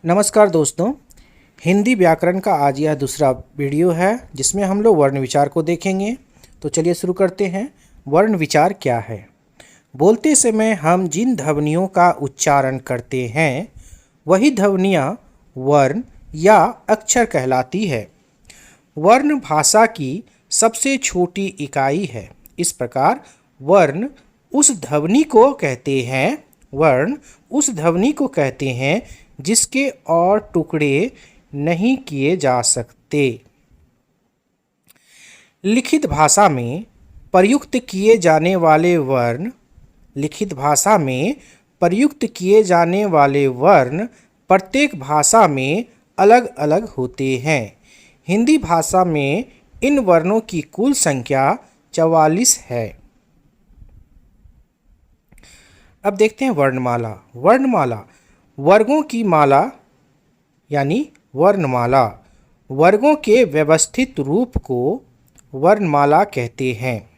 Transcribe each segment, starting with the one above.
नमस्कार दोस्तों। हिंदी व्याकरण का आज यह दूसरा वीडियो है जिसमें हम लोग वर्ण विचार को देखेंगे। तो चलिए शुरू करते हैं। वर्ण विचार क्या है? बोलते समय हम जिन ध्वनियों का उच्चारण करते हैं वही ध्वनियाँ वर्ण या अक्षर कहलाती है। वर्ण भाषा की सबसे छोटी इकाई है। इस प्रकार वर्ण उस ध्वनि को कहते हैं जिसके और टुकड़े नहीं किए जा सकते। लिखित भाषा में प्रयुक्त किए जाने वर्ण प्रत्येक भाषा में अलग अलग होते हैं। हिंदी भाषा में इन वर्णों की कुल संख्या 44 है। अब देखते हैं वर्णमाला। वर्गों की माला यानी वर्णमाला। वर्गों के व्यवस्थित रूप को वर्णमाला कहते हैं।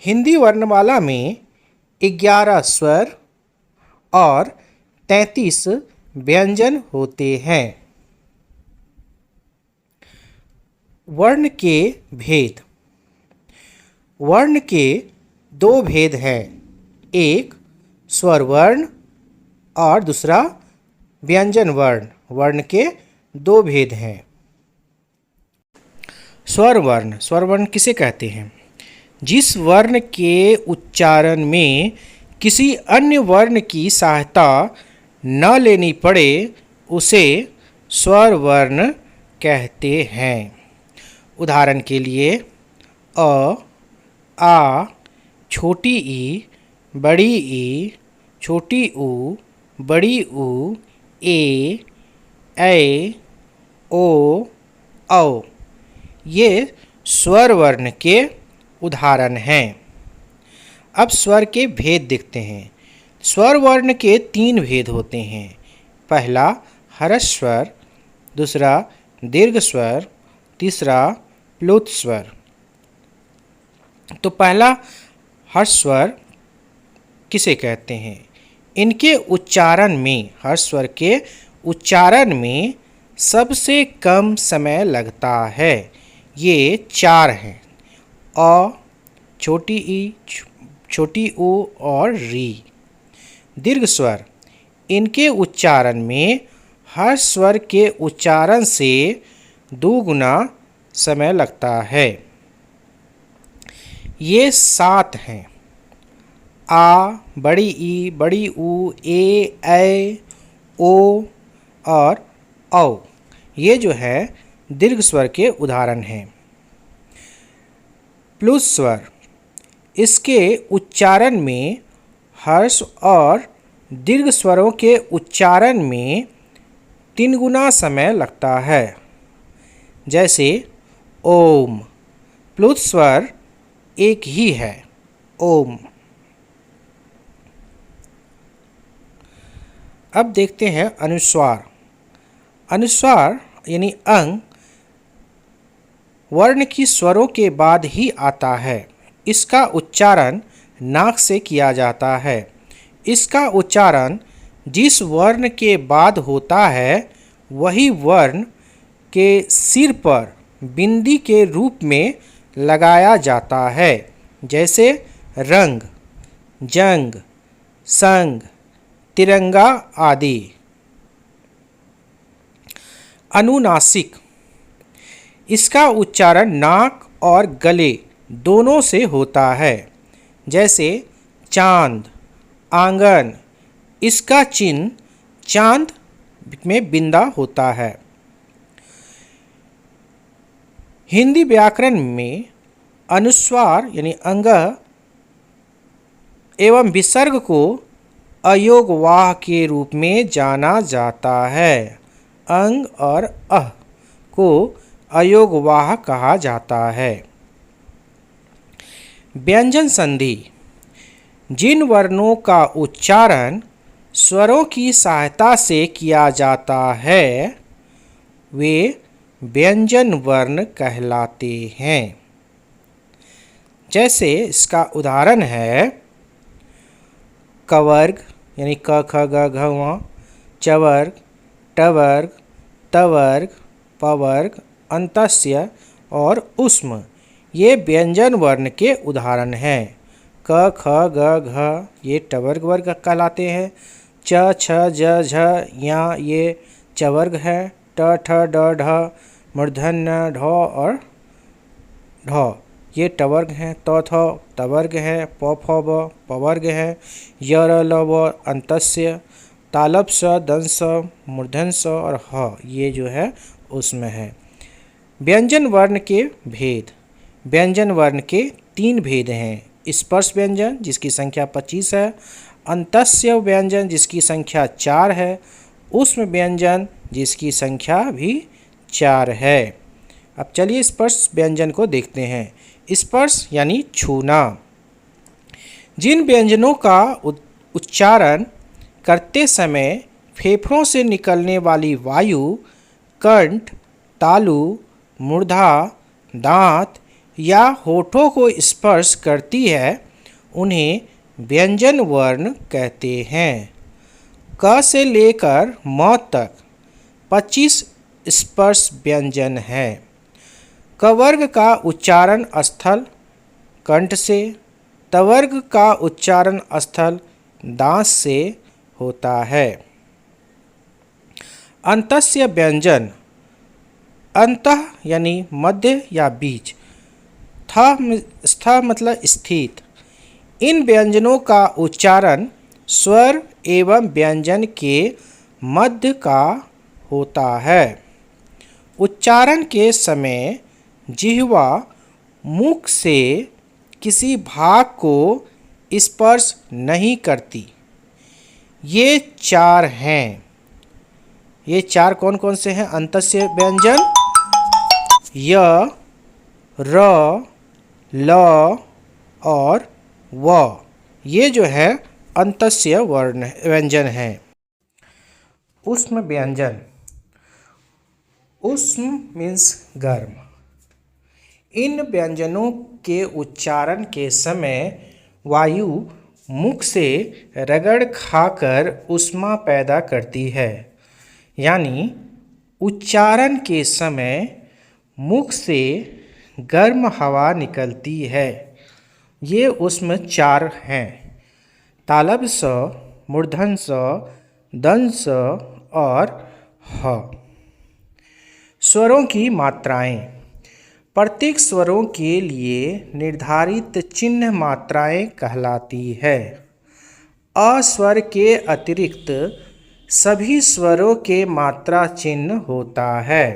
हिंदी वर्णमाला में 11 स्वर और 33 व्यंजन होते हैं। वर्ण के भेद। वर्ण के दो भेद हैं, एक स्वर वर्ण और दूसरा व्यंजन वर्ण। वर्ण के दो भेद हैं। स्वर वर्ण किसे कहते हैं? जिस वर्ण के उच्चारण में किसी अन्य वर्ण की सहायता न लेनी पड़े उसे स्वर वर्ण कहते हैं। उदाहरण के लिए अ, आ, छोटी ई, बड़ी ई, छोटी ऊ, बड़ी ऊ, ए, ओ, औ। ये स्वर वर्ण के उदाहरण हैं। अब स्वर के भेद देखते हैं। स्वर वर्ण के 3 भेद होते हैं। पहला हर्ष स्वर, दूसरा दीर्घ स्वर, तीसरा प्लुत स्वर। तो पहला हर्ष स्वर किसे कहते हैं? इनके उच्चारण में, हर्ष स्वर के उच्चारण में सबसे कम समय लगता है। ये 4 हैं, अ, छोटी ई, छोटी ऊ और री। दीर्घ स्वर, इनके उच्चारण में हर्ष स्वर के उच्चारण से 2 गुना समय लगता है। ये 7 हैं, आ, बड़ी ई, बड़ी ऊ, ए, ओ और औ। ये जो है दीर्घ स्वर के उदाहरण हैं। प्लुत स्वर, इसके उच्चारण में हर्ष और दीर्घ स्वरों के उच्चारण में 3 गुना समय लगता है। जैसे ओम। प्लुत स्वर एक ही है, ओम। अब देखते हैं अनुस्वार। अनुस्वार यानी अंग वर्ण की स्वरों के बाद ही आता है। इसका उच्चारण नाक से किया जाता है। इसका उच्चारण जिस वर्ण के बाद होता है वही वर्ण के सिर पर बिंदी के रूप में लगाया जाता है। जैसे रंग, जंग, संग, तिरंगा आदि। अनुनासिक, इसका उच्चारण नाक और गले दोनों से होता है। जैसे चांद, आंगन, इसका चिन्ह चांद में बिंदा होता है। हिंदी व्याकरण में अनुस्वार यानी अंग एवं विसर्ग को अयोगवाह के रूप में जाना जाता है। अंग और अह को अयोगवाह कहा जाता है। व्यंजन संधि, जिन वर्णों का उच्चारण स्वरों की सहायता से किया जाता है वे व्यंजन वर्ण कहलाते हैं। जैसे इसका उदाहरण है कवर्ग यानी क ख ग घ ङ, चवर्ग, टवर्ग, तवर्ग, पवर्ग, अंतस्य और उष्म ये व्यंजन वर्ण के उदाहरण हैं। क, ख, ग, घ ये टवर्ग वर्ग कहलाते हैं। च, छ, ज, झ या ये चवर्ग है। ट, ठ, ड, ढ, मूर्धन्य, ढ और ढ ये टवर्ग हैं। त, थ तवर्ग है। प, फ, ब पवर्ग है। य, र, ल, व अंतस्य, तालब स, दंस, मूर्धन स और ह ये जो है उसमें है। व्यंजन वर्ण के भेद। व्यंजन वर्ण के 3 भेद हैं। स्पर्श व्यंजन जिसकी संख्या 25 है, अंतस्य व्यंजन जिसकी संख्या 4 है, उष्म व्यंजन जिसकी संख्या भी 4 है। अब चलिए स्पर्श व्यंजन को देखते हैं। स्पर्श यानी छूना। जिन व्यंजनों का उच्चारण करते समय फेफड़ों से निकलने वाली वायु कंठ, तालु, मूर्धा, दांत या होठों को स्पर्श करती है उन्हें व्यंजन वर्ण कहते हैं। क से लेकर म तक 25 स्पर्श व्यंजन हैं। क वर्ग का उच्चारण स्थल कंठ से, तवर्ग का उच्चारण स्थल दांत से होता है। अंतस्य व्यंजन, अंतः यानी मध्य या बीच, स्थ मतलब स्थित। इन व्यंजनों का उच्चारण स्वर एवं व्यंजन के मध्य का होता है। उच्चारण के समय जिह्वा मुख से किसी भाग को स्पर्श नहीं करती। ये 4 हैं। ये 4 कौन कौन से हैं? अंतस्य व्यंजन य, र, ल और व ये जो है अंतस्य वर्ण व्यंजन हैं। उष्म व्यंजन, उष्म मीन्स गर्म। इन व्यंजनों के उच्चारण के समय वायु मुख से रगड़ खाकर ऊष्मा पैदा करती है। यानी उच्चारण के समय मुख से गर्म हवा निकलती है। ये उष्म 4 हैं। तालब स, मूर्धन स, दंस और ह। स्वरों की मात्राएं। प्रत्येक स्वरों के लिए निर्धारित चिन्ह मात्राएं कहलाती है। अ स्वर के अतिरिक्त सभी स्वरों के मात्रा चिन्ह होता है।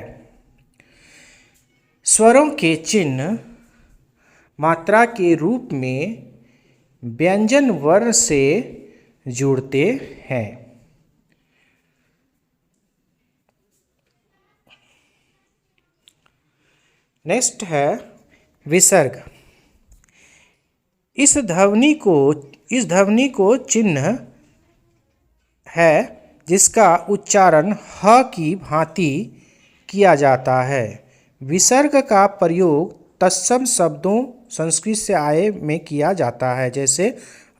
स्वरों के चिन्ह मात्रा के रूप में व्यंजन वर्ण से जुड़ते हैं। नेक्स्ट है विसर्ग। इस ध्वनि को चिन्ह है जिसका उच्चारण ह की भांति किया जाता है। विसर्ग का प्रयोग तत्सम शब्दों संस्कृत से आए में किया जाता है, जैसे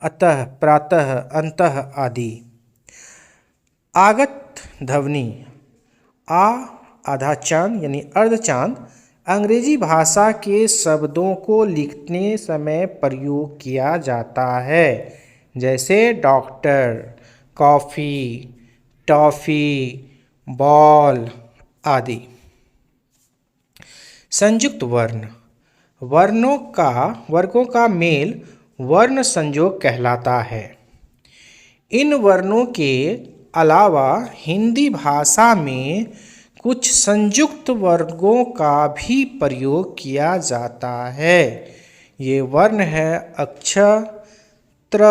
अतः, प्रातः, अंतः आदि। आगत ध्वनि आ आधा चांद यानी अर्ध चांद अंग्रेजी भाषा के शब्दों को लिखने समय प्रयोग किया जाता है, जैसे डॉक्टर, कॉफ़ी, टॉफ़ी, बॉल आदि। संयुक्त वर्ण, वर्गों का मेल वर्ण संयोग कहलाता है। इन वर्णों के अलावा हिंदी भाषा में कुछ संयुक्त वर्गों का भी प्रयोग किया जाता है। ये वर्ण है अक्ष, त्र,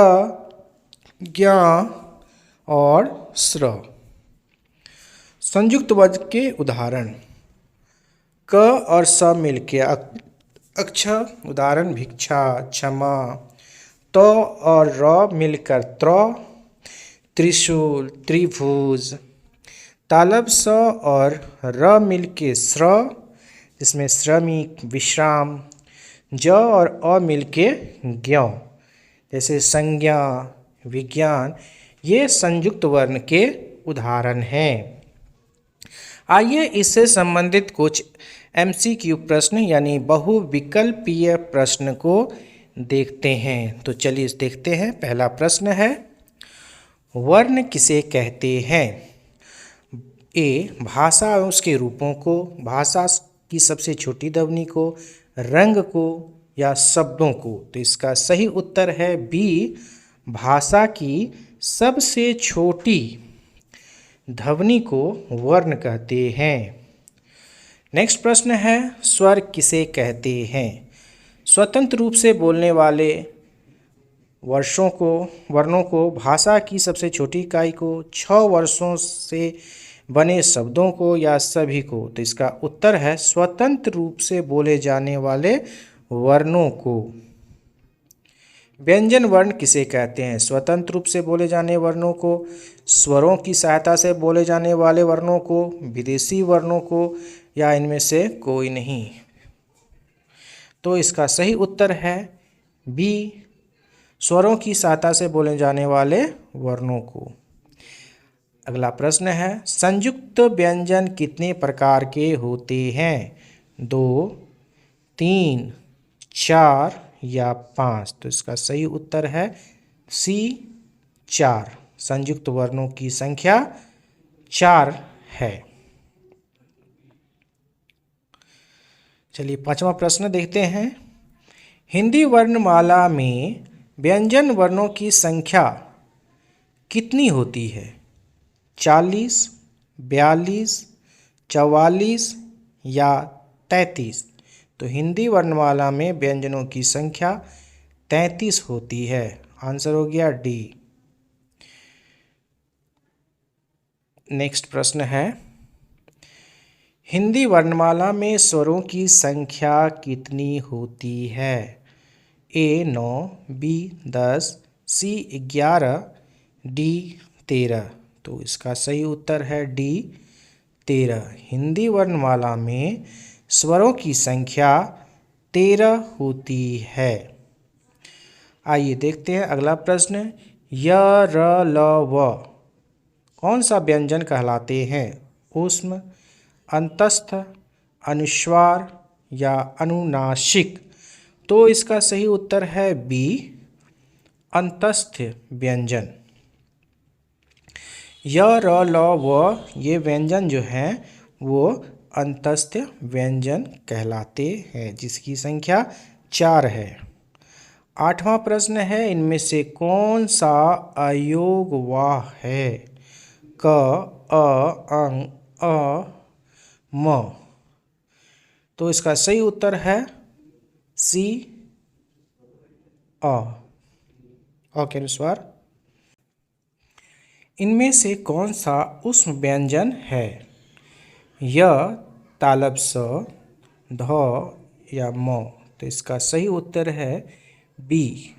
ज्ञ और स्र। संयुक्त वर्ग के उदाहरण क और स मिलके अक्ष, उदाहरण भिक्षा, क्षमा। त और र मिलकर त्र, त्रिशूल, त्रिभुज। तालब स और र मिलके स्र, जिसमें श्रमिक, विश्राम। ज और अ मिलके ज्ञ, जैसे संज्ञा, विज्ञान। ये संयुक्त वर्ण के उदाहरण हैं। आइए इससे संबंधित कुछ MCQ प्रश्न यानी बहुविकल्पीय प्रश्न को देखते हैं। तो चलिए इस देखते हैं। पहला प्रश्न है, वर्ण किसे कहते हैं? ए, भाषा और उसके रूपों को, भाषा की सबसे छोटी ध्वनि को, रंग को या शब्दों को। तो इसका सही उत्तर है बी, भाषा की सबसे छोटी ध्वनि को वर्ण कहते हैं। नेक्स्ट प्रश्न है, स्वर किसे कहते हैं? स्वतंत्र रूप से बोलने वाले वर्णों को, भाषा की सबसे छोटी इकाई को, 6 वर्षों से बने शब्दों को या सभी को। तो इसका उत्तर है स्वतंत्र रूप से बोले जाने वाले वर्णों को। व्यंजन वर्ण किसे कहते हैं? स्वतंत्र रूप से बोले जाने वर्णों को, स्वरों की सहायता से बोले जाने वाले वर्णों को, विदेशी वर्णों को या इनमें से कोई नहीं। तो इसका सही उत्तर है बी, स्वरों की सहायता से बोले जाने वाले वर्णों को। अगला प्रश्न है, संयुक्त व्यंजन कितने प्रकार के होते हैं? 2, 3, 4 या 5। तो इसका सही उत्तर है सी, 4। संयुक्त वर्णों की संख्या 4 है। चलिए 5वां प्रश्न देखते हैं। हिंदी वर्णमाला में व्यंजन वर्णों की संख्या कितनी होती है? 40, 42, 44 या 33। तो हिंदी वर्णमाला में व्यंजनों की संख्या 33 होती है। आंसर हो गया डी। नेक्स्ट प्रश्न है, हिंदी वर्णमाला में स्वरों की संख्या कितनी होती है? ए 9, बी 10, सी 11, डी 13। तो इसका सही उत्तर है डी 13। हिंदी वर्णमाला में स्वरों की संख्या 13 होती है। आइए देखते हैं अगला प्रश्न, य, र, ल, व कौन सा व्यंजन कहलाते हैं? ऊष्म, अंतस्थ, अनुस्वार या अनुनासिक। तो इसका सही उत्तर है बी, अंतस्थ व्यंजन। य, र, ल, व ये व्यंजन जो हैं वो अंतस्थ व्यंजन कहलाते हैं, जिसकी संख्या 4 है। 8वां प्रश्न है, इनमें से कौन सा अयोग वाह है? क, अ, अंग, अ, म। तो इसका सही उत्तर है सी, अ के अनुस्वार। इनमें से कौन सा ऊष्म व्यंजन है? य, तालब स, ध या म। तो इसका सही उत्तर है बी,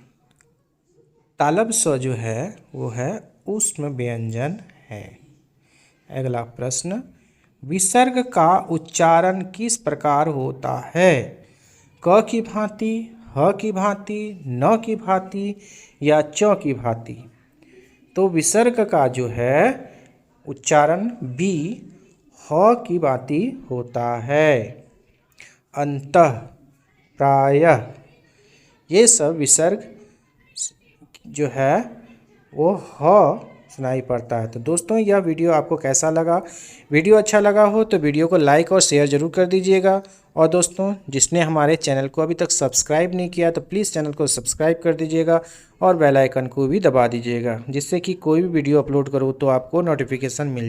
तालब स जो है वो है ऊष्म व्यंजन है। अगला प्रश्न, विसर्ग का उच्चारण किस प्रकार होता है? क की भांति, ह की भांति, न की भांति या च की भांति। तो विसर्ग का जो है उच्चारण बी, ह की भांति होता है। अंतः, प्रायः ये सब विसर्ग जो है वो ह सुनाई पड़ता है। तो दोस्तों यह वीडियो आपको कैसा लगा? वीडियो अच्छा लगा हो तो वीडियो को लाइक और शेयर ज़रूर कर दीजिएगा। और दोस्तों जिसने हमारे चैनल को अभी तक सब्सक्राइब नहीं किया तो प्लीज़ चैनल को सब्सक्राइब कर दीजिएगा और बेल आइकन को भी दबा दीजिएगा, जिससे कि कोई भी वीडियो अपलोड करो तो आपको नोटिफिकेशन मिल